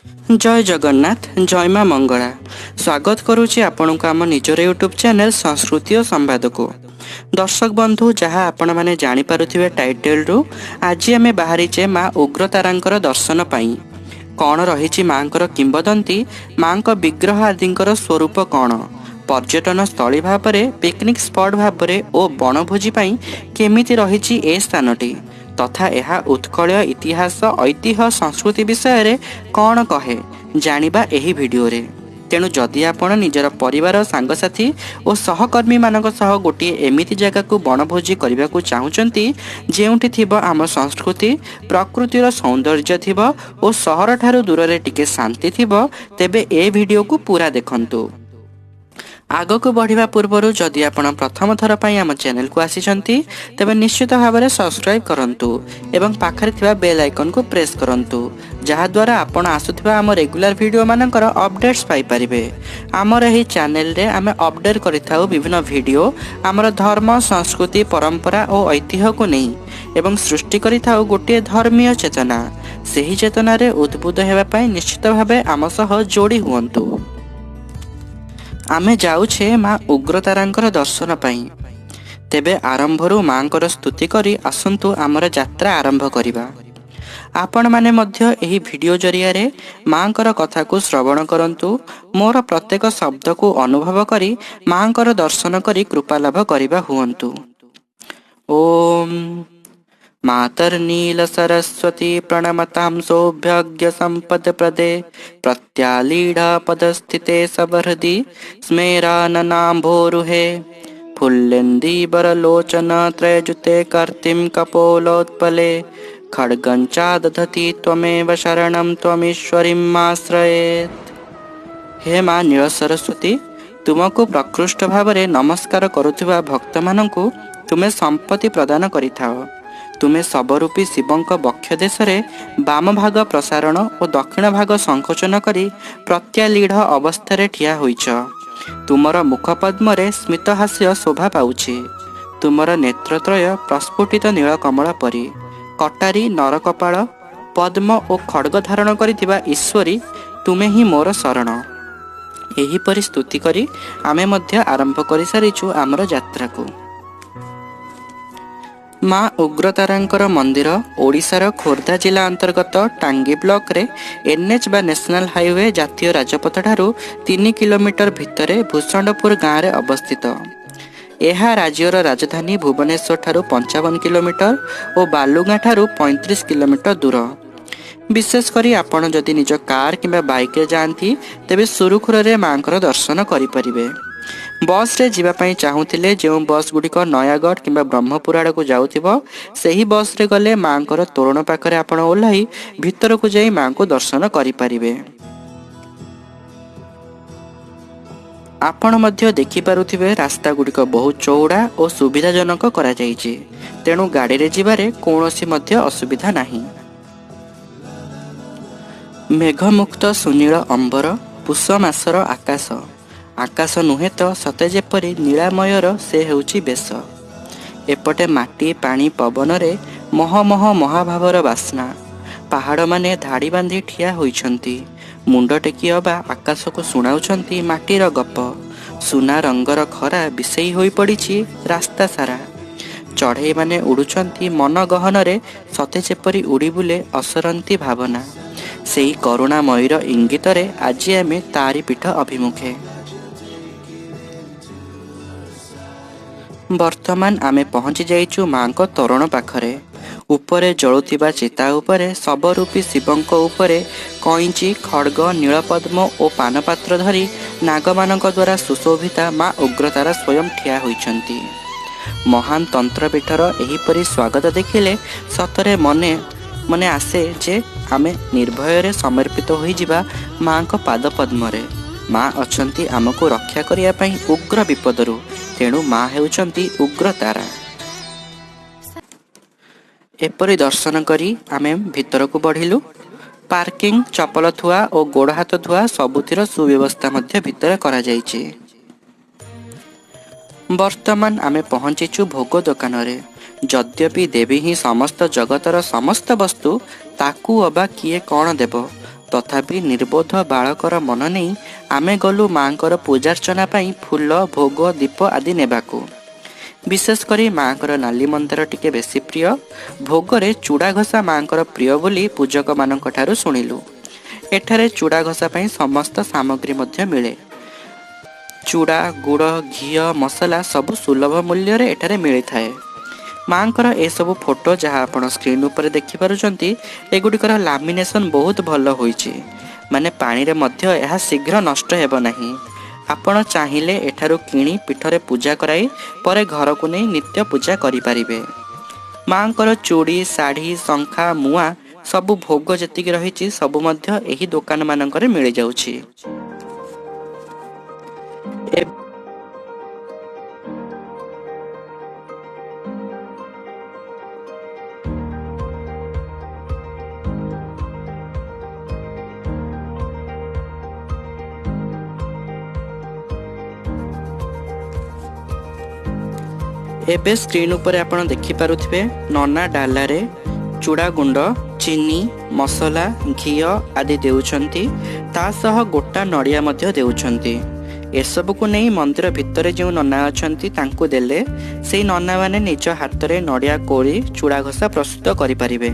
जय जगन्नाथ जय माँ मंगला स्वागत करुच्ची आपण को आम निजर यूट्यूब चैनल संस्कृति और संवाद को दर्शक बंधु जहाँ आपण मैंने जानीपे टाइटल रु आज आम बाहरीचे माँ उग्रतारांकर दर्शन पाई कौन रही माँ किंबदंती माँ विग्रह आदि स्वरूप कौन पर्यटन स्थली भाव में पिकनिक स्पॉट भाव में और बनभोजी केमिति रही ए स्थानटी तथा यह उत्कलय इतिहास ऐतिह्य संस्कृति विषय रे कौन कहे जानिबा एही भिडियो रे। तेणु जदि आपण निजर परिवार सांगसाथी और सहकर्मी मानक सह गोटे एमिति जगह को बनभोजी करने को चाहूँगी जेउठी थिबो आम संस्कृति प्रकृतिर सौंदर्य थिबो और सहर ठारू दूर रे टिके शांति थिबो तेबे ए भिडियो को पूरा देखंतु। आग को बढ़िया पूर्व जदि आप प्रथम थर पर आम चैनल को आसी तेबे निश्चित भाव में सब्सक्राइब करूँ एवं पाखरे थिबा बेल आइकन को प्रेस करूँ जहाद्वारा आपण आसुथिबा आम रेगुलर वीडियो मानकर अपडेट्स पाई परिबे। आमर एही चैनल रे आमे अपडेट करिथाउ विभिन्न वीडियो आमर धर्म संस्कृति परंपरा और ऐतिह्य को नहीं एवं सृष्टि करिथाउ गोटे धर्मीय चेतना सेही चेतना रे उद्बुद्ध हेबा पई निश्चित भावे आम सह जोड़ी हुअन्तु। आमे जाउछे माँ उग्रतारांकर दर्शन पाई तेबे आरंभरू माँकर स्तुति करी आसंतु आमर यात्रा आरंभ करिबा। आपण माने मध्य एही वीडियो जरिया रे माँकर कथा को श्रवण करंतु मोर प्रत्येक शब्द को अनुभव करी माँकर दर्शन करी कृपा लाभ करिबा हुअन्तु। ओम मातर्नील सरस्वती प्रणमतां सौभ्यज्ञ संपद प्रदे प्रत्यालीढ़ पदस्थिते सवहृदि स्मेराननाम्भोरुहे फुल्लेन्दी वरलोचन त्रयजुते कर्तिं कपोलोत्पले खड्गञ्चादधति त्वमेव शरणं त्वमीश्वरीम् आश्रयेत्। हे माँ नील सरस्वती तुमको प्रकृष्ट भाव में नमस्कार करुथिबा भक्त मानंकु तुमे संपत्ति प्रदान करिथाओ। तुमे सबरूपी शिवंक बक्ष देश बाम भाग प्रसारण और दक्षिण भाग संकोचन करी प्रत्यालीढ़ अवस्था ठिया होइछ। तुमर मुखपद्म स्मितहास्य शोभा पाउछि। तुमर नेत्रत्रय प्रस्फुटित नीलकमल परी कटारी नरकपाल पद्म और खड्ग धारण करिथिबा ईश्वरी तुमे ही मोर शरण। एहीपरि स्तुति करी आमे मध्य आरंभ करि सारिछु आमर यात्रा को। माँ उग्रतारांकर मंदिर ओडिशार खोर्धा जिला अंतर्गत टांगी ब्लॉक रे एनएच बा नेशनल हाईवे जातीय राजपथ ठारू 3 किलोमीटर भितरे भूषणपुर गाँव में अवस्थित। यह राज्यर राजधानी भुवनेश्वर ठारू 55 किलोमीटर और बालुगाँ ठारू 35 किलोमीटर दूर। विशेषकर आपण जदि निज कार किंबा बाइक रे जाती तेबे सुरुखुरे माँकर दर्शन करें। बस रे जीवा पई चाहूतिले जो बस गुड़िक नयागढ़ किंबा ब्रह्मपुर आड़ को जाउथिबो सेही बस रे गले माँकर तोरण पाखरे आपण ओल्हाई भितर को जाई माँ को दर्शन करि परिबे। आपण मध्य देखि पारुथिबे रास्ता गुड़िक बहुत चौड़ा और सुविधाजनक करा जायछि तेणु गाड़ी रे जीवारे कोनोसी मध्य असुविधा नाही। मेघमुक्त सुनील अंबर पुष मासर आकाश आकाश नुहे तो सते जेपरी नीलामयर से हेउची बेश। एपटे माटी पानी पवन रे मह मह महाभावर बास्ना पहाड़ माने धाड़ी बांधी ठिया होइछंती मुंड टेकी अबा आकाश को सुनाउछंती माटीर गप। सुना रंगर खरा विषयी होई पड़िछि रास्ता सारा चढ़ई माने उड़ुछंती मन गहन रे सते जेपरी उड़ी बुले असरंती भावना सेई करुणामयीर इंगित रे आज आमे तारी पीठ अभिमुखे। वर्तमान आमे पहुंची जाइछु माँ को तोरण पाखरे। उपरे जलुथिबा चिता उपरे सबरूपी शिवंक उपरे कईंची खड्ग नीलपद्म और पानपात्र धरी नागमानक द्वारा सुशोभिता माँ उग्रतारा स्वयं ठिया होइछंती। महान तंत्रपीठर एहीपरि स्वागत देखिले सतरे मने मने आसे जे आमे निर्भय रे समर्पित होई जिबा माँ को पाद पद्मरे। माँ अछंती आमको रक्षा करिया पई उग्र विपदरु तेणु माँ हेउचंती उग्रतारा। एपरी दर्शन करी आमे भितर को बढ़िलु। पार्किंग चपल थुआ और गोड़ हाथ धुआ सबुतिर सुव्यवस्था मध्य भितर करा जायछि। वर्तमान आमे पहुंचीचु भोग दुकान रे। यद्यपि देवी ही समस्त जगतर समस्त वस्तु ताकू अबा किए कौन देव तथापि निर्बोध बालकर मन नहीं आमे गलु माँकर पूजार्चना पाई फूल भोग दीप आदि नेबाकू। विशेषकर माँकर नाली मंदार टिके बेसी प्रिय। भोगरे चूड़ा घसा माँकर प्रिय बोली पूजक मानक ठारू शुणिलु। एठारे चूड़ा घसा पाई समस्त सामग्री मध्य मिले। चूड़ा गुड़ घी मसला सबु सुलभ मूल्य रे एठारे मिली थाए। माँकर ए सबु फोटो जहाँ आपण स्क्रीन उपर देखि पारुचंती एगुड़िकर लामिनेशन बहुत भल होईची। माने पानी रे मध्य यह शीघ्र नष्ट हेबो नहीं। आपण चाहिले एठारू किणी पीठरे पूजा कराई परे घर को नहीं नित्य पूजा करि परिबे। माँकर चूड़ी साड़ी शंखा मुआ सबु भोग जेतिक रहिची सबु मध्य एही दुकान मानकरे मिली जाउची। एबे स्क्रीन उपर आपण देखि पारुथिबे नना डाला रे चूड़ा गुंड चीनी मसला घी आदि देउछंती। ता सह गोटा नड़िया मध्य देउछंती। एसबु को नहीं मंदिर भितर जो नना अछंती तांको देले सेई नना माने निज हाथ रे नड़िया कोरी चूड़ा घसा प्रस्तुत करि परिबे।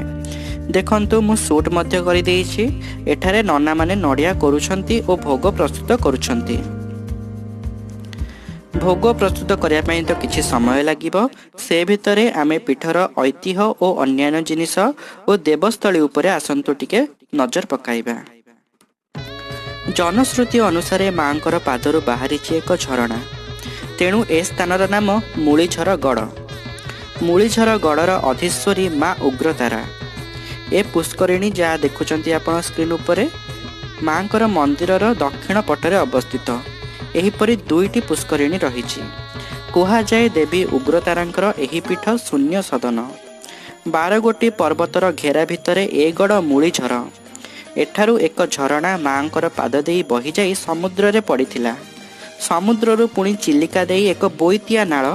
देखंतु मु शूट मध्य करि देइछि। एठारे नना माने नड़िया करूछंती ओ भोग प्रस्तुत करूछंती। भोग प्रस्तुत करिया पई तो किछि समय लागिबो। से भितरे आमे पीठर ऐतिह्य ओ अन्यान्य जिनिस ओ देवस्थली उपरे आसंतु टिके नजर पकाइबा। जनश्रुति अनुसार माँकर पादरु बाहरिछि एक झरणा। तेणु ए स्थानर नाम मूलीझर गड़। मूलीझर गड़र अधीश्वरी माँ उग्रतारा। ए पुष्करिणी जहाँ देखुचंती आपण स्क्रीन उपरे माँकर मंदिरर दक्षिण पटरे अवस्थित। एहीपरि दुईटी पुष्करिणी रहिछि। कुहा जाए देवी उग्रतारांकर एही पीठ शून्य सदन। 12 गोटी पर्वतर घेरा भितरे ए गड़ मूलीझर। एठारू एक झरणा माँकर पाद देई बही जाई समुद्र रे पड़िथिला। समुद्ररू पुणी चिलिका देई एक बोईतिया नाळ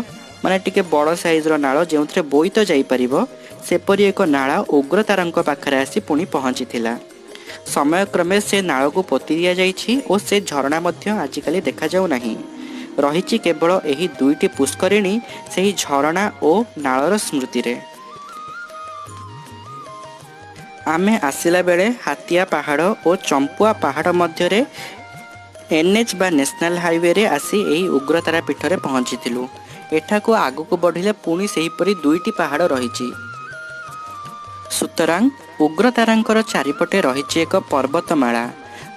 माने टिके बड़ साइजर नाळ जेउथरे बोईत जाई परिबो सेपरि एक नाळ उग्रतारांक पाखरे आसी पुणी पहुंचीथिला। समय क्रमे से नाल को पोती दिया जाइछि और से झरणा मध्य आजिकाली देखा जाउ नाही। रहिछि केवल एही दुईटी पुष्करिणी सेही झरणा ओ नालर स्मृति रे। आमे आसिला बेले हातिया पहाड़ और चंपुआ पहाड़ मध्य रे एनएच बा नेशनल हाईवे रे आसी एही उग्रतारा पीठ रे पहुंचीथिलु। एठाको आगु बढ़िले पुणी सेहीपरि दुईटी पहाड़ रहिछि। सुतरां उग्रतारांकर चारिपटे रहिछि एक पर्वतमाला।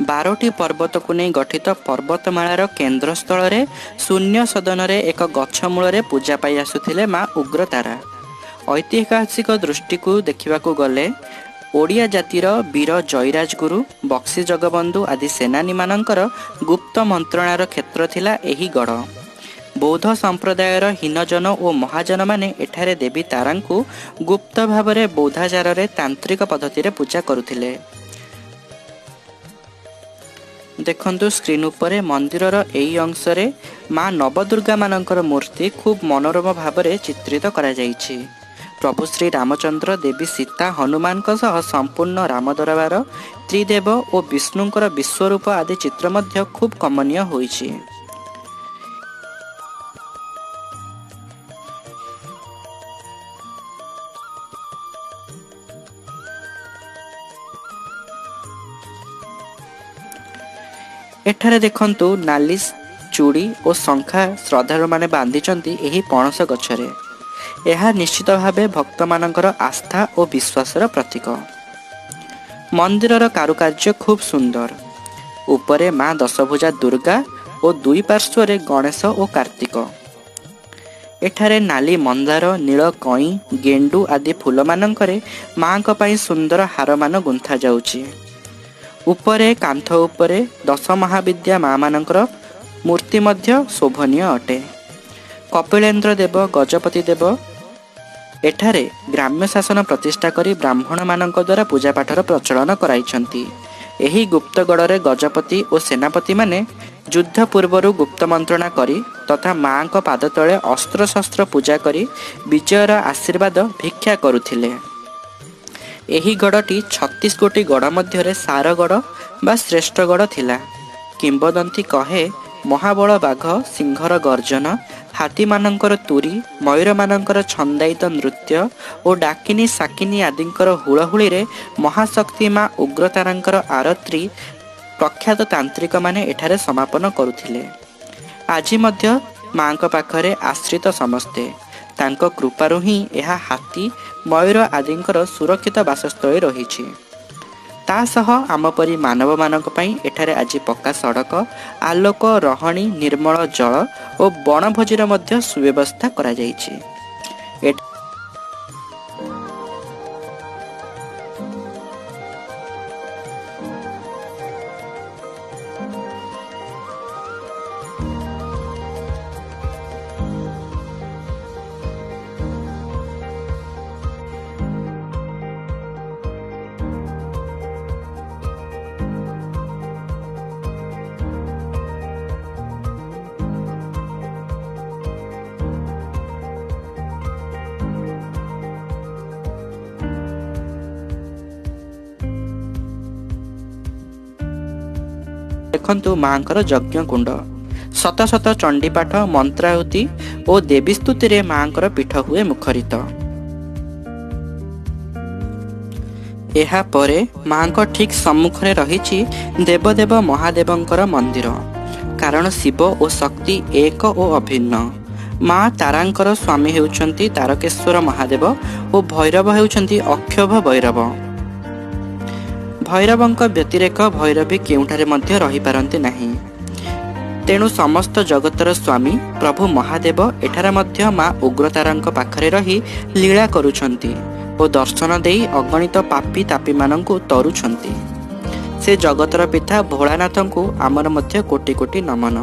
12टी पर्वत को नहीं गठित पर्वतमालार केन्द्रस्थल रे शून्य सदन रे एक गछ मूल रे पूजा पाई आसुथिले माँ उग्रतारा। ऐतिहासिक दृष्टि को देखिबाकू गले ओडिया जातिर वीर जयराज गुरु बक्सी जगबंधु आदि सेनानी मानकर गुप्त मंत्रणार क्षेत्र थिला एही गढ़। बौद्ध संप्रदायर हीनजन और महाजन माने एठारे देवी तारांकु गुप्त भावरे बौद्धाचार रे तांत्रिक पद्धति रे पूजा करुथिले। देखंतु स्क्रीन उपरे मंदिरर एई अंश रे माँ नवदुर्गा मानकर मूर्ति खूब मनोरम भावरे चित्रित करा जाइछि। प्रभु श्री रामचंद्र देवी सीता हनुमान सह संपूर्ण राम दरबार त्रिदेव और विष्णुंकर विश्वरूप आदि चित्र मध्य खूब कमनीय होइछि। एठारे देखंतु नाली चूड़ी और शंखा श्रद्धालु माने बांधिचंती एही पणस गछरे। यह निश्चित भावे भक्त मानकर आस्था और विश्वासर प्रतीक। मंदिरर कारुकार्य खूब सुंदर। उपरे माँ दशभुजा दुर्गा और दुई पार्श्व गणेश और कार्तिक। एठारे नाली मंदार नील कई गेंडू आदि फूल मानकरे माँ को पाई सुंदर हार मान गुंथा जाउची। उपरे कांथ उपरे 10 महाविद्या माँ मानकर मूर्ति मध्य शोभनीय अटे। कपिलेन्द्र देव गजपति देव एठारे ग्राम्य शासन प्रतिष्ठा करी ब्राह्मण मानक द्वारा पूजा पाठर प्रचलन कराइछंती। एही गुप्तगढ़ गजपति और सेनापति माने युद्ध पूर्वर गुप्त मंत्रणा करी तथा माँ को पाद तले अस्त्र शस्त्र पूजा करी विजयर आशीर्वाद भिक्षा करुथिले। एही गढ़टी 36 गोटी गढ़ मध्य सारगढ़ ବା ଶ୍ରେଷ୍ଠଗଡ଼ ଥିଲା। କିମ୍ବଦନ୍ତୀ କହେ, ମହାବଳ ବାଘ ସିଂହର ଗର୍ଜନ, ହାତୀମାନଙ୍କର ତୁରୀ, ମୟୂରମାନଙ୍କର ଛନ୍ଦାୟିତ ନୃତ୍ୟ ଓ ଡାକିନୀ ସାକିନୀ ଆଦିଙ୍କର ହୁଳହୁଳିରେ ମହାଶକ୍ତି ମା ଉଗ୍ରତାରାଙ୍କର ଆରତ୍ରୀ ପ୍ରଖ୍ୟାତ ତାନ୍ତ୍ରିକମାନେ ଏଠାରେ ସମାପନ କରୁଥିଲେ। ଆଜି ମଧ୍ୟ ମାଙ୍କ ପାଖରେ ଆଶ୍ରିତ ସମସ୍ତେ। ତାଙ୍କ କୃପାରୁ ହିଁ ଏହା ହାତୀ, ମୟୂର ଆଦିଙ୍କର ସୁରକ୍ଷିତ ବାସସ୍ଥଳୀ ରହିଛି। ତା ସହ ଆମ ପରି ମାନବମାନଙ୍କ ପାଇଁ ଏଠାରେ ଆଜି ପକ୍କା ସଡ଼କ, ଆଲୋକ, ରହଣି, ନିର୍ମଳ ଜଳ ଓ ବଣଭୋଜିର ମଧ୍ୟ ସୁବ୍ୟବସ୍ଥା କରାଯାଇଛି। ଦେଖନ୍ତୁ ମାଙ୍କର ଯଜ୍ଞ କୁଣ୍ଡ। ଶତ ଶତ ଚଣ୍ଡୀପାଠ, ମନ୍ତ୍ରାହୁତି ଓ ଦେବୀସ୍ତୁତିରେ ମାଙ୍କର ପୀଠ ହୁଏ ମୁଖରିତ। ଏହାପରେ ମାଙ୍କ ଠିକ୍ ସମ୍ମୁଖରେ ରହିଛି ଦେବଦେବ ମହାଦେବଙ୍କର ମନ୍ଦିର। କାରଣ ଶିବ ଓ ଶକ୍ତି ଏକ ଓ ଅଭିନ୍ନ। ମା ତାରାଙ୍କର ସ୍ୱାମୀ ହେଉଛନ୍ତି ତାରକେଶ୍ୱର ମହାଦେବ ଓ ଭୈରବ ହେଉଛନ୍ତି ଅକ୍ଷୋଭ ଭୈରବ। ଭୈରବଙ୍କ ବ୍ୟତିରେକ ଭୈରବୀ କେଉଁଠାରେ ମଧ୍ୟ ରହିପାରନ୍ତି ନାହିଁ। ତେଣୁ ସମସ୍ତ ଜଗତର ସ୍ୱାମୀ ପ୍ରଭୁ ମହାଦେବ ଏଠାରେ ମଧ୍ୟ ମା ଉଗ୍ରତାରାଙ୍କ ପାଖରେ ରହି ଲୀଳା କରୁଛନ୍ତି ଓ ଦର୍ଶନ ଦେଇ ଅଗଣିତ ପାପୀ ତାପୀମାନଙ୍କୁ ତରୁଛନ୍ତି। ସେ ଜଗତର ପିତା ଭୋଳାନାଥଙ୍କୁ ଆମର ମଧ୍ୟ କୋଟି କୋଟି ନମନ।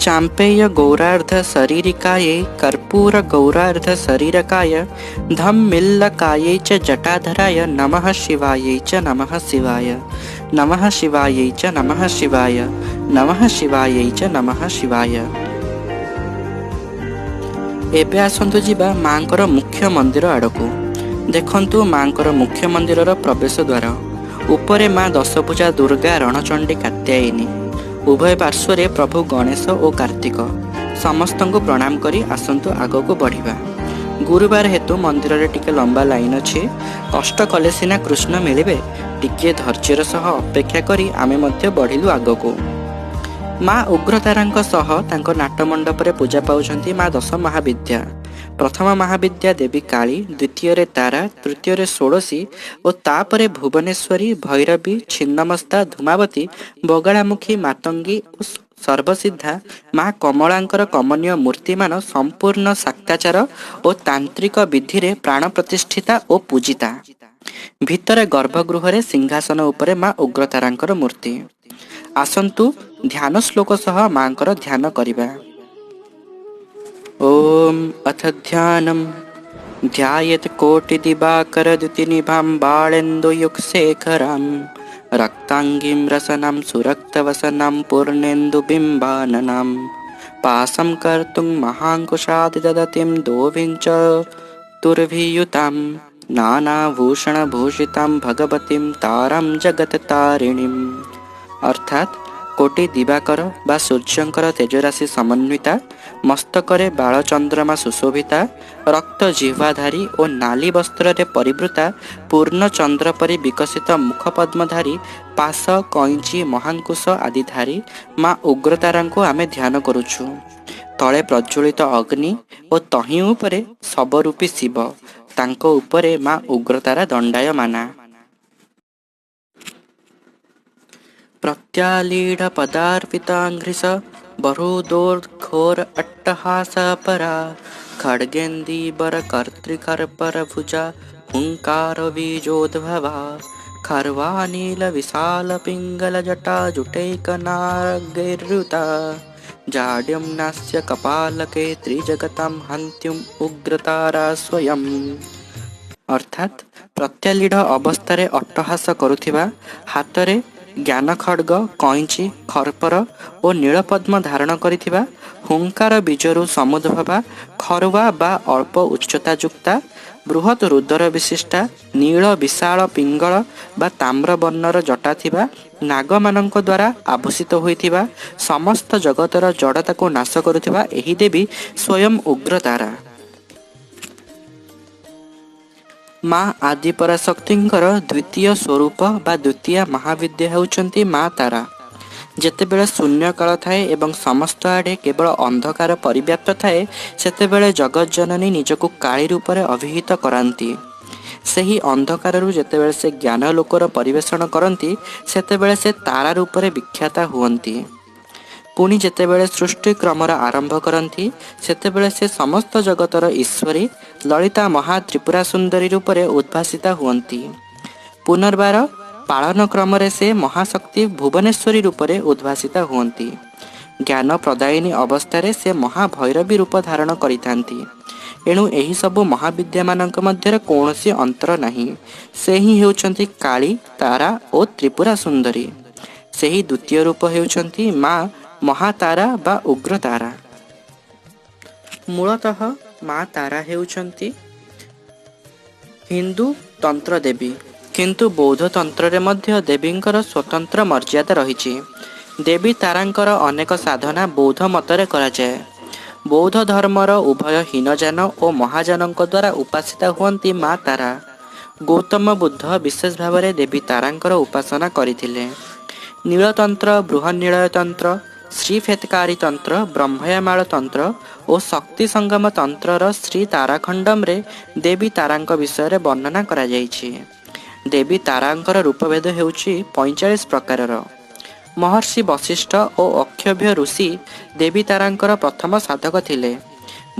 ଚାମ୍ପେୟ ଗୌରାର୍ଦ୍ଧ ଶରୀରିକାୟେ କର୍ପୂର ଗୌରାର୍ଦ୍ଧ ଶରୀରକାୟ ଧମ୍ମିଲ୍ଲକାୟେ ଚ ଜଟାଧରାୟ ନମଃ ଶିବାୟେ ଚ ନମଃ ଶିବାୟ ନମଃ ଶିବାୟେ ଚ ନମଃ ଶିବାୟ ନମଃ ଶିବାୟେ ଚ ନମଃ ଶିବାୟ। ଏବେ ଆସନ୍ତୁ ଯିବା ମାଙ୍କର ମୁଖ୍ୟ ମନ୍ଦିର ଆଡ଼କୁ। ଦେଖନ୍ତୁ ମାଙ୍କର ମୁଖ୍ୟ ମନ୍ଦିରର ପ୍ରବେଶ ଦ୍ୱାର। ଉପରେ ମା ଦଶଭୁଜା ଦୁର୍ଗା, ରଣଚଣ୍ଡୀ, କାତ୍ୟାୟିନୀ। ଉଭୟ ପାର୍ଶ୍ୱରେ ପ୍ରଭୁ ଗଣେଶ ଓ କାର୍ତ୍ତିକ। ସମସ୍ତଙ୍କୁ ପ୍ରଣାମ କରି ଆସନ୍ତୁ ଆଗକୁ ବଢ଼ିବା। ଗୁରୁବାର ହେତୁ ମନ୍ଦିରରେ ଟିକେ ଲମ୍ବା ଲାଇନ୍ ଅଛି। କଷ୍ଟ କଲେ ସିନା କୃଷ୍ଣ ମିଳିବେ। ଟିକିଏ ଧୈର୍ଯ୍ୟର ସହ ଅପେକ୍ଷା କରି ଆମେ ମଧ୍ୟ ବଢ଼ିଲୁ ଆଗକୁ। ମା ଉଗ୍ରତାରାଙ୍କ ସହ ତାଙ୍କ ନାଟମଣ୍ଡପରେ ପୂଜା ପାଉଛନ୍ତି ମା ଦଶ ମହାବିଦ୍ୟା। ପ୍ରଥମ ମହାବିଦ୍ୟା ଦେବୀ କାଳୀ, ଦ୍ୱିତୀୟରେ ତାରା, ତୃତୀୟରେ ଷୋଡ଼ଶୀ ଓ ତାପରେ ଭୁବନେଶ୍ୱରୀ, ଭୈରବୀ, ଛିନ୍ନମସ୍ତା, ଧୂମାବତୀ, ବଗାଳାମୁଖୀ, ମାତଙ୍ଗୀ ଓ ସର୍ବସିଦ୍ଧା ମା କମଳାଙ୍କର କମନୀୟ ମୂର୍ତ୍ତିମାନ ସମ୍ପୂର୍ଣ୍ଣ ଶାକ୍ତାଚାର ଓ ତାନ୍ତ୍ରିକ ବିଧିରେ ପ୍ରାଣ ପ୍ରତିଷ୍ଠିତା ଓ ପୂଜିତା। ଭିତରେ ଗର୍ଭଗୃହରେ ସିଂହାସନ ଉପରେ ମା ଉଗ୍ରତାରାଙ୍କର ମୂର୍ତ୍ତି। ଆସନ୍ତୁ ଧ୍ୟାନ ଶ୍ଲୋକ ସହ ମାଙ୍କର ଧ୍ୟାନ କରିବା। ଓମ୍ ଅଥ ଧ୍ୟାନମ୍ ଧ୍ୟାୟେତ୍ କୋଟି ଦିବାକର ଦ୍ୟୁତିନିଭାಂ ବାଳେନ୍ଦୁୟୁଗଶେଖରାಂ ରକ୍ତାଙ୍ଗୀಂ ରସନାಂ ସୁରକ୍ତବସନାಂ ପୂର୍ଣ୍ଣେନ୍ଦୁବିମ୍ବାନନାಂ ପାଶଂ କର୍ତ୍ତୁଂ ମହାଙ୍କୁଶାଦିଦତିಂ ଦୋଭିଞ୍ଚ ତୁର୍ଭିୟୁତାಂ ନାନାଭୂଷଣଭୂଷିତାಂ ଭଗବତୀಂ ତାରାଂ ଜଗତତାରିଣୀମ୍। ଅର୍ଥାତ୍ କୋଟି ଦିବାକର ବା ସୂର୍ଯ୍ୟଙ୍କର ତେଜରାଶି ସମନ୍ୱିତା, ମସ୍ତକରେ ବାଳଚନ୍ଦ୍ରମା ସୁଶୋଭିତା, ରକ୍ତ ଜିହ୍ୱାଧାରୀ ଓ ନାଲି ବସ୍ତ୍ରରେ ପରିବୃତା, ପୂର୍ଣ୍ଣଚନ୍ଦ୍ର ପରି ବିକଶିତ ମୁଖପଦ୍ମଧାରୀ, ପାଶ, କଇଁଚି, ମହାଙ୍କୁଶ ଆଦିଧାରୀ ମା ଉଗ୍ରତାରାଙ୍କୁ ଆମେ ଧ୍ୟାନ କରୁଛୁ। ତଳେ ପ୍ରଜ୍ୱଳିତ ଅଗ୍ନି ଓ ତହିଁ ଉପରେ ଶବରୂପୀ ଶିବ, ତାଙ୍କ ଉପରେ ମା ଉଗ୍ରତାରା ଦଣ୍ଡାୟମାନା। ପ୍ରତ୍ୟାଲୀଢ଼ ପଦାର୍ପିତାଙ୍ଘ୍ରିସ ବହୃଦୋର୍ଘୋର ଅଟ୍ଟହାସ ପରା ଖଡ୍ଗେନ୍ଦୀବର କର୍ତ୍ରିକର୍ପର ଭୁଜା ହୁଙ୍କାର ବୀଜୋଦ୍ଭବା ଖର୍ವಾನೀಲ ವಿಶಾಲ ಪಿಂಗಲ ಜಟಾ ಜುಟೈಕನಾಗೈರ್ಯುತಾ ಜಾಡ್ಯಂ ನಾಸ್ಯ ಕಪಾಲಕೆ ತ್ರಿಜಗತಾಂ ಹಂತ್ಯುಂ ଉଗ୍ରତାରା ସ୍ୱୟଂ। ଅର୍ଥାତ୍ ପ୍ରତ୍ୟାଲୀଢ଼ ଅବସ୍ଥାରେ ଅଟ୍ଟହାସ କରୁଥିବା, ହାତରେ ଜ୍ଞାନ ଖଡ୍ଗ, କଇଁଚି, ଖର୍ପର ଓ ନୀଳପଦ୍ମ ଧାରଣ କରିଥିବା, ହୁଙ୍କାର ବୀଜରୁ ସମୁଦ୍ଭବା, ଖରୁଆ ବା ଅଳ୍ପ ଉଚ୍ଚତା ଯୁକ୍ତା, ବୃହତ୍ ରୁଦର ବିଶିଷ୍ଟା, ନୀଳ ବିଶାଳ ପିଙ୍ଗଳ ବା ତାମ୍ର ବର୍ଣ୍ଣର ଜଟା ଥିବା, ନାଗମାନଙ୍କ ଦ୍ୱାରା ଆଭୂଷିତ ହୋଇଥିବା, ସମସ୍ତ ଜଗତର ଜଡ଼ତାକୁ ନାଶ କରୁଥିବା ଏହି ଦେବୀ ସ୍ୱୟଂ ଉଗ୍ରତାରା। ମା ଆଦିପରାଶକ୍ତିଙ୍କର ଦ୍ୱିତୀୟ ସ୍ୱରୂପ ବା ଦ୍ୱିତୀୟ ମହାବିଦ୍ୟା ହେଉଛନ୍ତି ମା ତାରା। ଯେତେବେଳେ ଶୂନ୍ୟକାଳ ଥାଏ ଏବଂ ସମସ୍ତ ଆଡ଼େ କେବଳ ଅନ୍ଧକାର ପରିବ୍ୟାପ୍ତ ଥାଏ, ସେତେବେଳେ ଜଗଜ୍ଜନନୀ ନିଜକୁ କାଳୀ ରୂପରେ ଅଭିହିତ କରାନ୍ତି। ସେହି ଅନ୍ଧକାରରୁ ଯେତେବେଳେ ସେ ଜ୍ଞାନ ଲୋକର ପରିବେଷଣ କରନ୍ତି, ସେତେବେଳେ ସେ ତାରା ରୂପରେ ବିଖ୍ୟାତା ହୁଅନ୍ତି। ପୁଣି ଯେତେବେଳେ ସୃଷ୍ଟି କ୍ରମର ଆରମ୍ଭ କରନ୍ତି, ସେତେବେଳେ ସେ ସମସ୍ତ ଜଗତର ଈଶ୍ୱରୀ ଲଳିତା ମହା ତ୍ରିପୁରା ସୁନ୍ଦରୀ ରୂପରେ ଉଦ୍ଭାସିତା ହୁଅନ୍ତି। ପୁନର୍ବାର ପାଳନ କ୍ରମରେ ସେ ମହାଶକ୍ତି ଭୁବନେଶ୍ୱରୀ ରୂପରେ ଉଦ୍ଭାସିତା ହୁଅନ୍ତି। ଜ୍ଞାନ ପ୍ରଦାୟିନୀ ଅବସ୍ଥାରେ ସେ ମହାଭୈରବୀ ରୂପ ଧାରଣ କରିଥାନ୍ତି। ଏଣୁ ଏହିସବୁ ମହାବିଦ୍ୟାମାନଙ୍କ ମଧ୍ୟରେ କୌଣସି ଅନ୍ତର ନାହିଁ। ସେ ହିଁ ହେଉଛନ୍ତି କାଳୀ, ତାରା ଓ ତ୍ରିପୁରା ସୁନ୍ଦରୀ। ସେହି ଦ୍ୱିତୀୟ ରୂପ ହେଉଛନ୍ତି ମା ମହାତାରା ବା ଉଗ୍ରତାରା। ମୂଳତଃ ମା ତାରା ହେଉଛନ୍ତି ହିନ୍ଦୁ ତନ୍ତ୍ର ଦେବୀ, କିନ୍ତୁ ବୌଦ୍ଧ ତନ୍ତ୍ରରେ ମଧ୍ୟ ଦେବୀଙ୍କର ସ୍ୱତନ୍ତ୍ର ମର୍ଯ୍ୟାଦା ରହିଛି। ଦେବୀ ତାରାଙ୍କର ଅନେକ ସାଧନା ବୌଦ୍ଧ ମତରେ କରାଯାଏ। ବୌଦ୍ଧ ଧର୍ମର ଉଭୟ ହୀନଯାନ ଓ ମହାଯାନଙ୍କ ଦ୍ୱାରା ଉପାସିତା ହୁଅନ୍ତି ମା ତାରା। ଗୌତମ ବୁଦ୍ଧ ବିଶେଷ ଭାବରେ ଦେବୀ ତାରାଙ୍କର ଉପାସନା କରିଥିଲେ। ନୀଳତନ୍ତ୍ର, ବୃହନ୍ନିଳୟ ତନ୍ତ୍ର, ଶ୍ରୀଫେତକାରୀ ତନ୍ତ୍ର, ବ୍ରହ୍ମୟାମାଳ ତନ୍ତ୍ର ଓ ଶକ୍ତି ସଙ୍ଗମ ତନ୍ତ୍ରର ଶ୍ରୀ ତାରାଖଣ୍ଡମରେ ଦେବୀ ତାରାଙ୍କ ବିଷୟରେ ବର୍ଣ୍ଣନା କରାଯାଇଛି। ଦେବୀ ତାରାଙ୍କର ରୂପଭେଦ ହେଉଛି 45 ପ୍ରକାରର। ମହର୍ଷି ବଶିଷ୍ଠ ଓ ଅକ୍ଷଭ୍ୟ ଋଷି ଦେବୀ ତାରାଙ୍କର ପ୍ରଥମ ସାଧକ ଥିଲେ।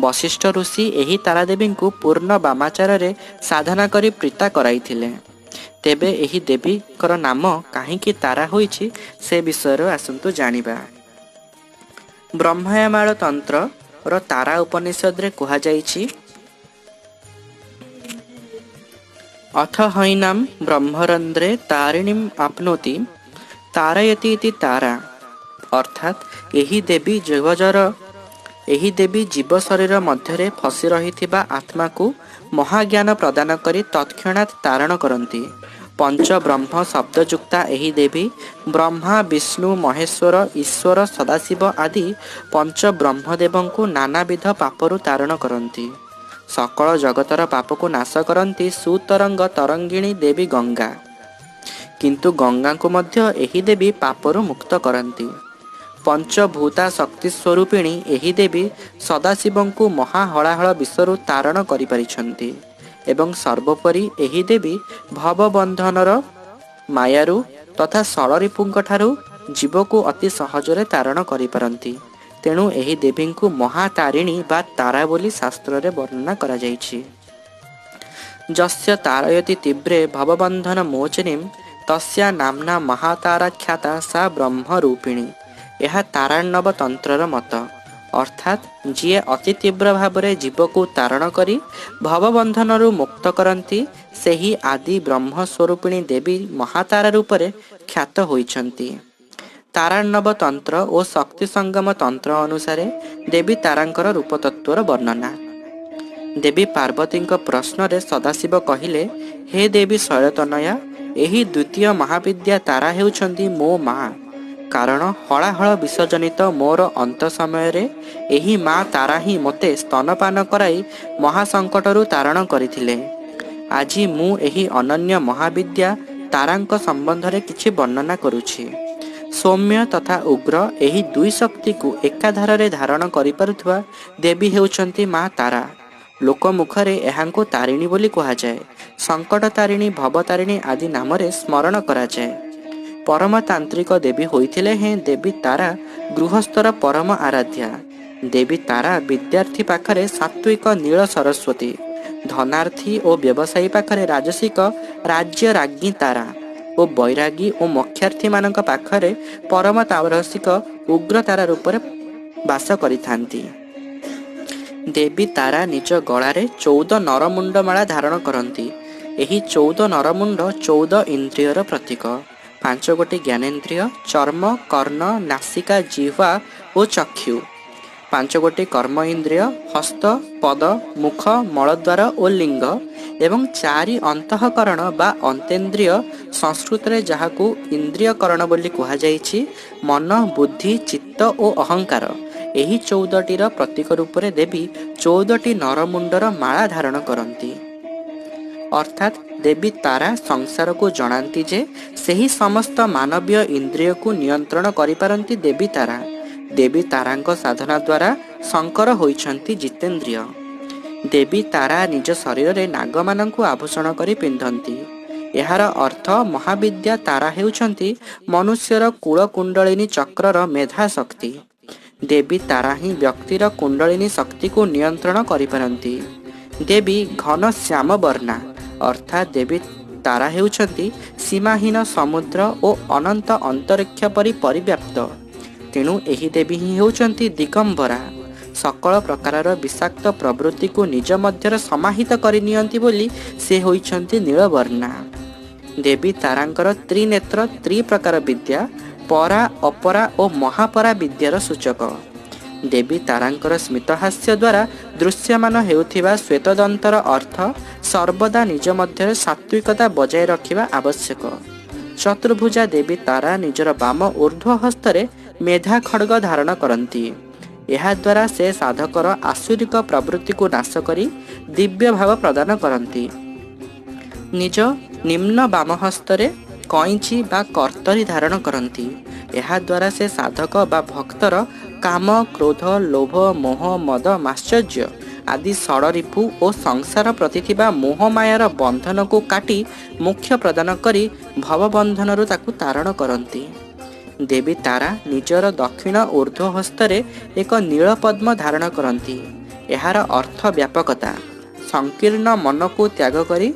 ବଶିଷ୍ଠ ଋଷି ଏହି ତାରାଦେବୀଙ୍କୁ ପୂର୍ଣ୍ଣ ବାମାଚାରରେ ସାଧନା କରି ପ୍ରୀତା କରାଇଥିଲେ। ତେବେ ଏହି ଦେବୀଙ୍କର ନାମ କାହିଁକି ତାରା ହୋଇଛି, ସେ ବିଷୟରେ ଆସନ୍ତୁ ଜାଣିବା। ବ୍ରହ୍ମୟାମାଳ ତନ୍ତ୍ରର ତାରା ଉପନିଷଦରେ କୁହାଯାଇଛି, ଅଥ ହୈନାମ୍ ବ୍ରହ୍ମରନ୍ଧ୍ରେ ତାରିଣୀମ୍ ଆପ୍ନୋତି ତାରୟତି ଇତି ତାରା। ଅର୍ଥାତ୍ ଏହି ଦେବୀ ଜୀବ ଶରୀର ମଧ୍ୟରେ ଫସି ରହିଥିବା ଆତ୍ମାକୁ ମହାଜ୍ଞାନ ପ୍ରଦାନ କରି ତତ୍କ୍ଷଣାତ୍ ତାରଣ କରନ୍ତି। ପଞ୍ଚବ୍ରହ୍ମ ଶବ୍ଦଯୁକ୍ତା ଏହି ଦେବୀ ବ୍ରହ୍ମା, ବିଷ୍ଣୁ, ମହେଶ୍ୱର, ଈଶ୍ୱର, ସଦାଶିବ ଆଦି ପଞ୍ଚବ୍ରହ୍ମଦେବଙ୍କୁ ନାନାବିଧ ପାପରୁ ତାରଣ କରନ୍ତି। ସକଳ ଜଗତର ପାପକୁ ନାଶ କରନ୍ତି ସୁତରଙ୍ଗ ତରଙ୍ଗିଣୀ ଦେବୀ ଗଙ୍ଗା। କିନ୍ତୁ ଗଙ୍ଗାଙ୍କୁ ମଧ୍ୟ ଏହି ଦେବୀ ପାପରୁ ମୁକ୍ତ କରନ୍ତି। ପଞ୍ଚଭୂତା ଶକ୍ତି ସ୍ୱରୂପିଣୀ ଏହି ଦେବୀ ସଦାଶିବଙ୍କୁ ମହାହଳାହଳ ବିଷରୁ ତାରଣ କରିପାରିଛନ୍ତି ଏବଂ ସର୍ବୋପରି ଏହି ଦେବୀ ଭବବନ୍ଧନର ମାୟାରୁ ତଥା ଷଡ଼ରିପୁଙ୍କଠାରୁ ଜୀବକୁ ଅତି ସହଜରେ ତାରଣ କରିପାରନ୍ତି। ତେଣୁ ଏହି ଦେବୀଙ୍କୁ ମହାତାରିଣୀ ବା ତାରା ବୋଲି ଶାସ୍ତ୍ରରେ ବର୍ଣ୍ଣନା କରାଯାଇଛି। ଯସ୍ୟ ତାରୟତି ତୀବ୍ରେ ଭବବନ୍ଧନ ମୋଚନୀମ୍ ତସ୍ୟା ନାମ୍ନା ମହାତାରାଖ୍ୟାତା ସା ବ୍ରହ୍ମରୂପିଣୀ। ଏହା ତାରାର୍ଣ୍ଣବ ତନ୍ତ୍ରର ମତ। ଅର୍ଥାତ୍ ଯିଏ ଅତି ତୀବ୍ର ଭାବରେ ଜୀବକୁ ତାରଣ କରି ଭବବନ୍ଧନରୁ ମୁକ୍ତ କରନ୍ତି, ସେହି ଆଦି ବ୍ରହ୍ମସ୍ୱରୂପିଣୀ ଦେବୀ ମହାତାରା ରୂପରେ ଖ୍ୟାତ ହୋଇଛନ୍ତି। ତାରାର୍ଣ୍ଣବ ତନ୍ତ୍ର ଓ ଶକ୍ତି ସଙ୍ଗମ ତନ୍ତ୍ର ଅନୁସାରେ ଦେବୀ ତାରାଙ୍କର ରୂପତତ୍ତ୍ୱର ବର୍ଣ୍ଣନା। ଦେବୀ ପାର୍ବତୀଙ୍କ ପ୍ରଶ୍ନରେ ସଦାଶିବ କହିଲେ, ହେ ଦେବୀ ଶୈଳତନୟା, ଏହି ଦ୍ୱିତୀୟ ମହାବିଦ୍ୟା ତାରା ହେଉଛନ୍ତି ମୋ ମା। କାରଣ ହଳାହଳ ବିଷଜନିତ ମୋର ଅନ୍ତ ସମୟରେ ଏହି ମା ତାରା ହିଁ ମୋତେ ସ୍ତନପାନ କରାଇ ମହାସଙ୍କଟରୁ ତାରଣ କରିଥିଲେ। ଆଜି ମୁଁ ଏହି ଅନନ୍ୟ ମହାବିଦ୍ୟା ତାରାଙ୍କ ସମ୍ବନ୍ଧରେ କିଛି ବର୍ଣ୍ଣନା କରୁଛି। ସୌମ୍ୟ ତଥା ଉଗ୍ର ଏହି ଦୁଇ ଶକ୍ତିକୁ ଏକାଧାରରେ ଧାରଣ କରିପାରୁଥିବା ଦେବୀ ହେଉଛନ୍ତି ମା ତାରା। ଲୋକମୁଖରେ ଏହାଙ୍କୁ ତାରିଣୀ ବୋଲି କୁହାଯାଏ। ସଙ୍କଟ ତାରିଣୀ, ଭବତାରିଣୀ ଆଦି ନାମରେ ସ୍ମରଣ କରାଯାଏ। ପରମତାନ୍ତ୍ରିକ ଦେବୀ ହୋଇଥିଲେ ହେଁ ଦେବୀ ତାରା ଗୃହସ୍ଥର ପରମ ଆରାଧ୍ୟା। ଦେବୀ ତାରା ବିଦ୍ୟାର୍ଥୀ ପାଖରେ ସାତ୍ତ୍ୱିକ ନୀଳ ସରସ୍ୱତୀ, ଧନାର୍ଥୀ ଓ ବ୍ୟବସାୟୀ ପାଖରେ ରାଜସିକ ରାଜ୍ୟ ରାଜ୍ଞୀ ତାରା ଓ ବୈରାଗୀ ଓ ମୋକ୍ଷାର୍ଥୀମାନଙ୍କ ପାଖରେ ପରମ ତାରସିକ ଉଗ୍ରତାରା ରୂପରେ ବାସ କରିଥାନ୍ତି। ଦେବୀ ତାରା ନିଜ ଗଳାରେ 14 ନରମୁଣ୍ଡମାଳା ଧାରଣ କରନ୍ତି। ଏହି 14 ନରମୁଣ୍ଡ 14 ଇନ୍ଦ୍ରିୟର ପ୍ରତୀକ। ପାଞ୍ଚ ଗୋଟି ଜ୍ଞାନେନ୍ଦ୍ରିୟ ଚର୍ମ, କର୍ଣ୍ଣ, ନାସିକା, ଜିହ୍ୱା ଓ ଚକ୍ଷୁ। ପାଞ୍ଚ ଗୋଟି କର୍ମ ଇନ୍ଦ୍ରିୟ ହସ୍ତ, ପଦ, ମୁଖ, ମଳଦ୍ୱାର ଓ ଲିଙ୍ଗ ଏବଂ ଚାରି ଅନ୍ତଃକରଣ ବା ଅନ୍ତେନ୍ଦ୍ରିୟ, ସଂସ୍କୃତରେ ଯାହାକୁ ଇନ୍ଦ୍ରିୟକରଣ ବୋଲି କୁହାଯାଇଛି, ମନ, ବୁଦ୍ଧି, ଚିତ୍ତ ଓ ଅହଙ୍କାର। ଏହି 14ଟିର ପ୍ରତୀକ ରୂପରେ ଦେବୀ 14ଟି ନରମୁଣ୍ଡର ମାଳା ଧାରଣ କରନ୍ତି। ଅର୍ଥାତ୍ ଦେବୀ ତାରା ସଂସାରକୁ ଜଣାନ୍ତି ଯେ ସେହି ସମସ୍ତ ମାନବୀୟ ଇନ୍ଦ୍ରିୟକୁ ନିୟନ୍ତ୍ରଣ କରିପାରନ୍ତି ଦେବୀ ତାରା। ଦେବୀ ତାରାଙ୍କ ସାଧନା ଦ୍ୱାରା ଶଙ୍କର ହୋଇଛନ୍ତି ଜିତେନ୍ଦ୍ରିୟ। ଦେବୀ ତାରା ନିଜ ଶରୀରରେ ନାଗମାନଙ୍କୁ ଆଭୂଷଣ କରି ପିନ୍ଧନ୍ତି। ଏହାର ଅର୍ଥ ମହାବିଦ୍ୟା ତାରା ହେଉଛନ୍ତି ମନୁଷ୍ୟର କୁଳକୁଣ୍ଡଳିନୀ ଚକ୍ରର ମେଧା ଶକ୍ତି। ଦେବୀ ତାରା ହିଁ ବ୍ୟକ୍ତିର କୁଣ୍ଡଳିନୀ ଶକ୍ତିକୁ ନିୟନ୍ତ୍ରଣ କରିପାରନ୍ତି। ଦେବୀ ଘନ ଶ୍ୟାମ ବର୍ଣ୍ଣା, ଅର୍ଥାତ୍ ଦେବୀ ତାରା ହେଉଛନ୍ତି ସୀମାହୀନ ସମୁଦ୍ର ଓ ଅନନ୍ତ ଅନ୍ତରିକ୍ଷ ପରି ପରିବ୍ୟାପ୍ତ। ତେଣୁ ଏହି ଦେବୀ ହିଁ ହେଉଛନ୍ତି ଦିଗମ୍ବରା। ସକଳ ପ୍ରକାରର ବିଷାକ୍ତ ପ୍ରବୃତ୍ତିକୁ ନିଜ ମଧ୍ୟରେ ସମାହିତ କରିନିଅନ୍ତି ବୋଲି ସେ ହୋଇଛନ୍ତି ନୀଳବର୍ଣ୍ଣା। ଦେବୀ ତାରାଙ୍କର ତ୍ରିନେତ୍ର ତ୍ରିପ୍ରକାର ବିଦ୍ୟା ପରା, ଅପରା ଓ ମହାପରା ବିଦ୍ୟାର ସୂଚକ। ଦେବୀ ତାରାଙ୍କର ସ୍ମିତହାସ୍ୟ ଦ୍ୱାରା ଦୃଶ୍ୟମାନ ହେଉଥିବା ଶ୍ୱେତଦନ୍ତର ଅର୍ଥ ସର୍ବଦା ନିଜ ମଧ୍ୟରେ ସାତ୍ତ୍ୱିକତା ବଜାୟ ରଖିବା ଆବଶ୍ୟକ। ଚତୁର୍ଭୁଜା ଦେବୀ ତାରା ନିଜର ବାମ ଊର୍ଦ୍ଧ୍ୱ ହସ୍ତରେ ମେଧା ଖଡ୍ଗ ଧାରଣ କରନ୍ତି। ଏହାଦ୍ୱାରା ସେ ସାଧକର ଆସୁରିକ ପ୍ରବୃତ୍ତିକୁ ନାଶ କରି ଦିବ୍ୟ ଭାବ ପ୍ରଦାନ କରନ୍ତି। ନିଜ ନିମ୍ନ ବାମ ହସ୍ତରେ କଇଁଚି ବା କର୍ତ୍ତରୀ ଧାରଣ କରନ୍ତି। ଏହାଦ୍ୱାରା ସେ ସାଧକ ବା ଭକ୍ତର କାମ, କ୍ରୋଧ, ଲୋଭ, ମୋହ, ମଦ, ମାଶ୍ଚର୍ଯ୍ୟ ଆଦି ଷଡ଼ରିପୁ ଓ ସଂସାର ପ୍ରତି ଥିବା ମୋହମାୟାର ବନ୍ଧନକୁ କାଟି ମୋକ୍ଷ ପ୍ରଦାନ କରି ଭବବନ୍ଧନରୁ ତାକୁ ତାରଣ କରନ୍ତି। ଦେବୀ ତାରା ନିଜର ଦକ୍ଷିଣ ଊର୍ଦ୍ଧ୍ୱ ହସ୍ତରେ ଏକ ନୀଳପଦ୍ମ ଧାରଣ କରନ୍ତି। ଏହାର ଅର୍ଥ ବ୍ୟାପକତା। ସଂକୀର୍ଣ୍ଣ ମନକୁ ତ୍ୟାଗ କରି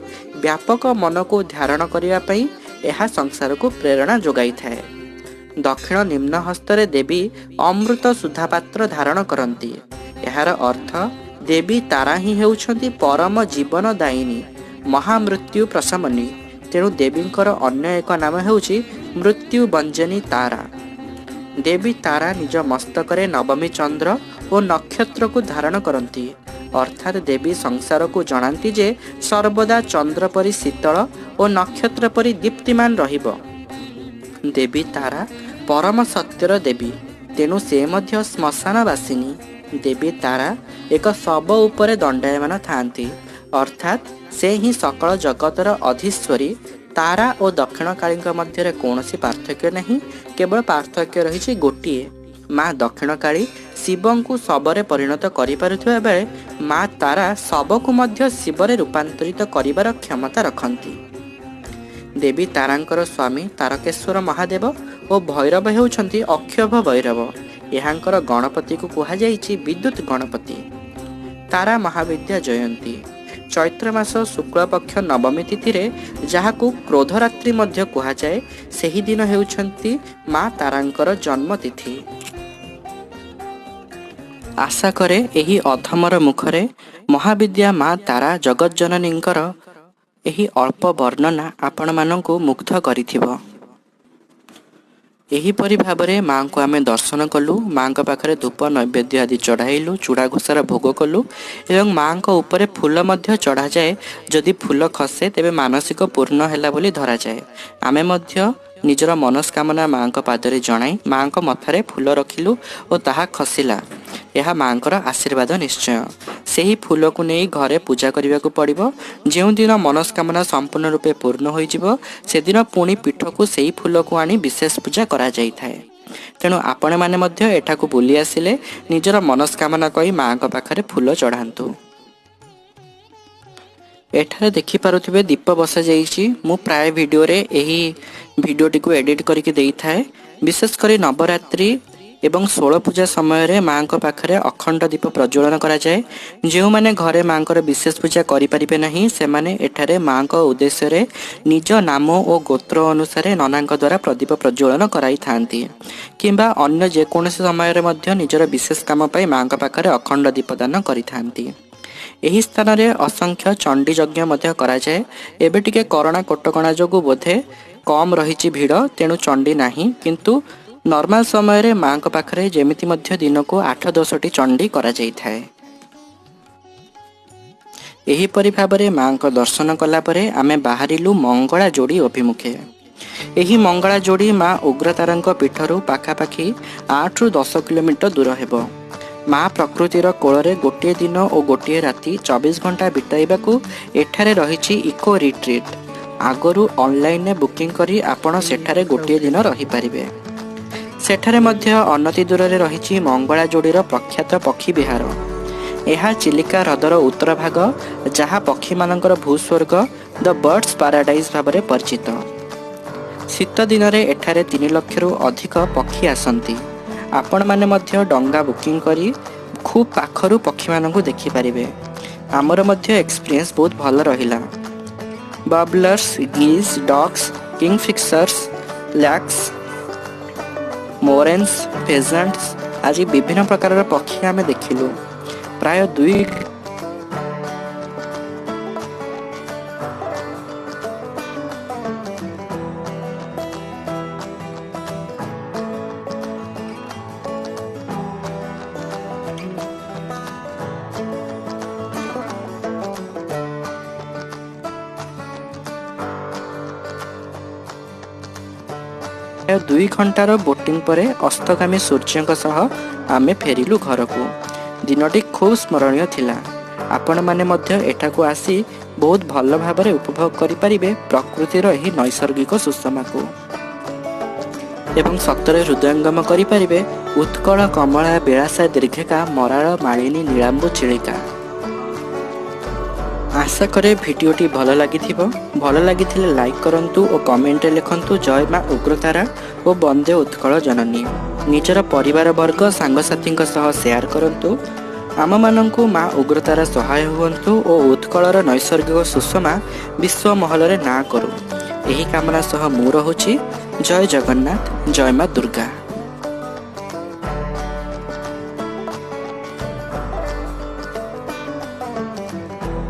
ବ୍ୟାପକ ମନକୁ ଧାରଣ କରିବା ପାଇଁ ଏହା ସଂସାରକୁ ପ୍ରେରଣା ଯୋଗାଇଥାଏ। ଦକ୍ଷିଣ ନିମ୍ନ ହସ୍ତରେ ଦେବୀ ଅମୃତ ସୁଧାପାତ୍ର ଧାରଣ କରନ୍ତି। ଏହାର ଅର୍ଥ ଦେବୀ ତାରା ହିଁ ହେଉଛନ୍ତି ପରମ ଜୀବନ ଦାୟିନୀ, ମହାମୃତ୍ୟୁ ପ୍ରଶମନୀ। ତେଣୁ ଦେବୀଙ୍କର ଅନ୍ୟ ଏକ ନାମ ହେଉଛି ମୃତ୍ୟୁବଞ୍ଜନୀ ତାରା। ଦେବୀ ତାରା ନିଜ ମସ୍ତକରେ ନବମୀ ଚନ୍ଦ୍ର ଓ ନକ୍ଷତ୍ରକୁ ଧାରଣ କରନ୍ତି। ଅର୍ଥାତ୍ ଦେବୀ ସଂସାରକୁ ଜଣାନ୍ତି ଯେ ସର୍ବଦା ଚନ୍ଦ୍ର ପରି ଶୀତଳ ଓ ନକ୍ଷତ୍ର ପରି ଦୀପ୍ତିମାନ ରହିବ। ଦେବୀ ତାରା ପରମ ସତ୍ୟର ଦେବୀ, ତେଣୁ ସେ ମଧ୍ୟ ଶ୍ମଶାନବାସିନୀ। ଦେବୀ ତାରା ଏକ ଶବ ଉପରେ ଦଣ୍ଡାୟମାନ ଥାଆନ୍ତି। ଅର୍ଥାତ୍ ସେ ହିଁ ସକଳ ଜଗତର ଅଧୀଶ୍ୱରୀ। ତାରା ଓ ଦକ୍ଷିଣକାଳୀଙ୍କ ମଧ୍ୟରେ କୌଣସି ପାର୍ଥକ୍ୟ ନାହିଁ, କେବଳ ପାର୍ଥକ୍ୟ ରହିଛି ଗୋଟିଏ। ମା ଦକ୍ଷିଣକାଳୀ ଶିବଙ୍କୁ ଶବରେ ପରିଣତ କରିପାରୁଥିବା ବେଳେ ମା ତାରା ଶବକୁ ମଧ୍ୟ ଶିବରେ ରୂପାନ୍ତରିତ କରିବାର କ୍ଷମତା ରଖନ୍ତି। ଦେବୀ ତାରାଙ୍କର ସ୍ୱାମୀ ତାରକେଶ୍ୱର ମହାଦେବ ଓ ଭୈରବ ହେଉଛନ୍ତି ଅକ୍ଷୋଭ ଭୈରବ। ଏହାଙ୍କର ଗଣପତିକୁ କୁହାଯାଇଛି ବିଦ୍ୟୁତ୍ ଗଣପତି। ତାରା ମହାବିଦ୍ୟା ଜୟନ୍ତୀ ଚୈତ୍ର ମାସ ଶୁକ୍ଳପକ୍ଷ ନବମୀ ତିଥିରେ, ଯାହାକୁ କ୍ରୋଧରାତ୍ରି ମଧ୍ୟ କୁହାଯାଏ, ସେହି ଦିନ ହେଉଛନ୍ତି ମା ତାରାଙ୍କର ଜନ୍ମତିଥି। ଆଶା କରେ ଏହି ଅଧମର ମୁଖରେ ମହାବିଦ୍ୟା ମା ତାରା ଜଗଜ୍ଜନନୀଙ୍କର ଏହି ଅଳ୍ପ ବର୍ଣ୍ଣନା ଆପଣମାନଙ୍କୁ ମୁଗ୍ଧ କରିଥିବ। ଏହିପରି ଭାବରେ ମାଙ୍କୁ ଆମେ ଦର୍ଶନ କଲୁ, ମାଙ୍କ ପାଖରେ ଧୂପ ନୈବେଦ୍ୟ ଆଦି ଚଢ଼ାଇଲୁ, ଚୂଡ଼ା ଘୋଷାର ଭୋଗ କଲୁ ଏବଂ ମାଙ୍କ ଉପରେ ଫୁଲ ମଧ୍ୟ ଚଢ଼ାଯାଏ। ଯଦି ଫୁଲ ଖସେ ତେବେ ମାନସିକ ପୂର୍ଣ୍ଣ ହେଲା ବୋଲି ଧରାଯାଏ। ଆମେ ମଧ୍ୟ ନିଜର ମନସ୍କାମନା ମାଙ୍କ ପାଦରେ ଜଣାଇ ମାଙ୍କ ମଥାରେ ଫୁଲ ରଖିଲୁ ଓ ତାହା ଖସିଲା। ଏହା ମାଙ୍କର ଆଶୀର୍ବାଦ ନିଶ୍ଚୟ। ସେହି ଫୁଲକୁ ନେଇ ଘରେ ପୂଜା କରିବାକୁ ପଡ଼ିବ। ଯେଉଁଦିନ ମନସ୍କାମନା ସମ୍ପୂର୍ଣ୍ଣ ରୂପେ ପୂର୍ଣ୍ଣ ହୋଇଯିବ, ସେଦିନ ପୁଣି ପୀଠକୁ ସେହି ଫୁଲକୁ ଆଣି ବିଶେଷ ପୂଜା କରାଯାଇଥାଏ। ତେଣୁ ଆପଣମାନେ ମଧ୍ୟ ଏଠାକୁ ବୁଲି ଆସିଲେ ନିଜର ମନସ୍କାମନା କହି ମାଙ୍କ ପାଖରେ ଫୁଲ ଚଢ଼ାନ୍ତୁ। ଏଠାରେ ଦେଖିପାରୁଥିବେ ଦୀପ ବସାଯାଇଛି। ମୁଁ ପ୍ରାୟ ଭିଡ଼ିଓରେ ଏହି ଭିଡ଼ିଓଟିକୁ ଏଡ଼ିଟ୍ କରିକି ଦେଇଥାଏ। ବିଶେଷ କରି ନବରାତ୍ରି ଏବଂ ଷୋଳ ପୂଜା ସମୟରେ ମାଙ୍କ ପାଖରେ ଅଖଣ୍ଡ ଦୀପ ପ୍ରଜ୍ୱଳନ କରାଯାଏ। ଯେଉଁମାନେ ଘରେ ମାଙ୍କର ବିଶେଷ ପୂଜା କରିପାରିବେ ନାହିଁ, ସେମାନେ ଏଠାରେ ମାଙ୍କ ଉଦ୍ଦେଶ୍ୟରେ ନିଜ ନାମ ଓ ଗୋତ୍ର ଅନୁସାରେ ନନାଙ୍କ ଦ୍ୱାରା ପ୍ରଦୀପ ପ୍ରଜ୍ୱଳନ କରାଇଥାନ୍ତି କିମ୍ବା ଅନ୍ୟ ଯେକୌଣସି ସମୟରେ ମଧ୍ୟ ନିଜର ବିଶେଷ କାମ ପାଇଁ ମାଙ୍କ ପାଖରେ ଅଖଣ୍ଡ ଦୀପଦାନ କରିଥାନ୍ତି। ଏହି ସ୍ଥାନରେ ଅସଂଖ୍ୟ ଚଣ୍ଡୀ ଯଜ୍ଞ ମଧ୍ୟ କରାଯାଏ। ଏବେ ଟିକେ କରୋନା କଟକଣା ଯୋଗୁଁ ବୋଧେ कम रही भिड़ तेणु चंडी नाही, किंतु नॉर्मल समय रे माँ को पाखरे जेमिति मध्य दिन को 8-10टी चंडी करा जाइथाए। एहीपरि भाବରେ माँ दर्शन कलापर आमे बाहरिलु मंगला जोड़ी अभिमुखे। एही मंगला जोड़ी माँ उग्रतारांक पीठरू पाखापाखि 8-10 किलोमीटर दूर हेबो। माँ प्रकृतिर कोଳରେ गोटे दिन और गोटे राति 24 घंटा बिताइबाकू एठारे रहिछि इको रिट्रीट। आगरू ऑनलाइन ने बुकिंग करी आपण सेठारे गोटे दिन रही पारिबे। सेठारे मध्य अनति दूर रे रहिछि मंगला जोड़ीर प्रख्यात पक्षी विहार। यह चिलिका ह्रदर उत्तर भाग, जहाँ पक्षी मानकर भूस्वर्ग द बर्ड्स पैराडाइज भाव परिचित। शीत दिन में एठारे 3 लाख अधिक पक्षी आसती। आपण माने मध्य डंगा बुकिंग करी खूब पाखरु पक्षी मानकु देखि पारिबे। आमर मध्य एक्सपीरियंस बहुत भल रहिला। बबलर्स, गीज, डक्स, किंगफिशर्स, लैक्स, मोरेन्स, फेजेंट्स आज विभिन्न प्रकार पक्षी आमे देखिलु। प्राय 2 घंटार बोटिंग परे अस्तगामी सूर्यंक सह आमे फेरिलु घरकू। दिनटी खूब स्मरणीय थिला। आपण माने मध्य एठाकू आसी बहुत भल भाबरे उपभोग करि परिबे प्रकृतिर एही नैसर्गिक सुषमा को एवं सतरे हृदयंगम करि परिबे उत्कल कमला बेलासा दीर्घिका मराळ मालिनी नीलांबु चिलिका। आशा करे भिडियोटी भल लगी लाइक करंतु और कमेंट लिखंतु जय माँ उग्रतारा और वंदे उत्कल जननी। निजर परिवार वर्ग सांगसाथी सह शेयर करंतु। आम मानंकु माँ उग्रतारा सहाय हुंतु और उत्कलर नैसर्गिक सुषमा विश्व महल ना करू। एही कामना सह मु रहुछि। जय जगन्नाथ, जय माँ दुर्गा।